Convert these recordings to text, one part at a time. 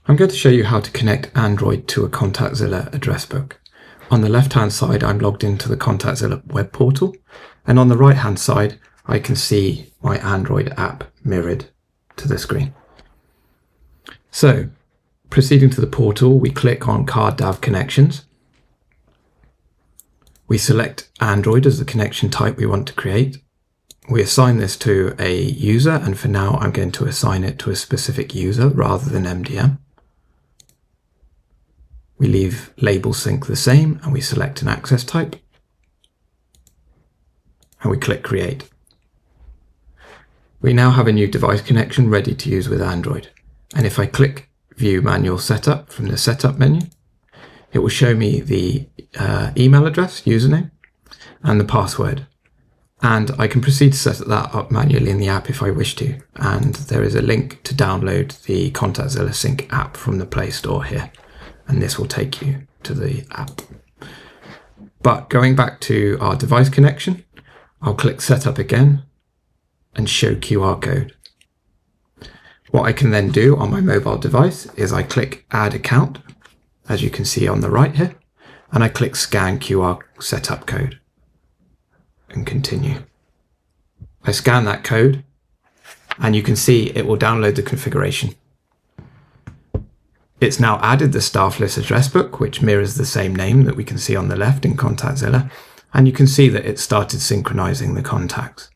I'm going to show you how to connect Android to a Contactzilla address book. On the left-hand side, I'm logged into the Contactzilla web portal, and on the right-hand side, I can see my Android app mirrored to the screen. So, proceeding to the portal, we click on CardDAV connections. We select Android as the connection type we want to create. We assign this to a user, and for now, I'm going to assign it to a specific user rather than MDM. We leave label sync the same and we select an access type and we click create. We now have a new device connection ready to use with Android. And if I click view manual setup from the setup menu, it will show me the email address, username and the password. And I can proceed to set that up manually in the app if I wish to. And there is a link to download the Contactzilla Sync app from the Play Store here. And this will take you to the app. But going back to our device connection, I'll click setup again and show QR code. What I can then do on my mobile device is I click add account, as you can see on the right here, and I click scan QR setup code and continue. I scan that code and you can see it will download the configuration. It's now added the staff list address book, which mirrors the same name that we can see on the left in Contactzilla, and you can see that it started synchronizing the contacts.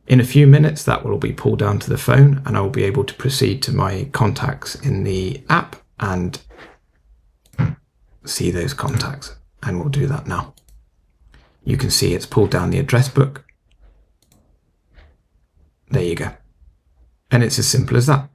In a few minutes, that will all be pulled down to the phone, and I will be able to proceed to my contacts in the app and see those contacts, and we'll do that now. You can see it's pulled down the address book. There you go. And it's as simple as that.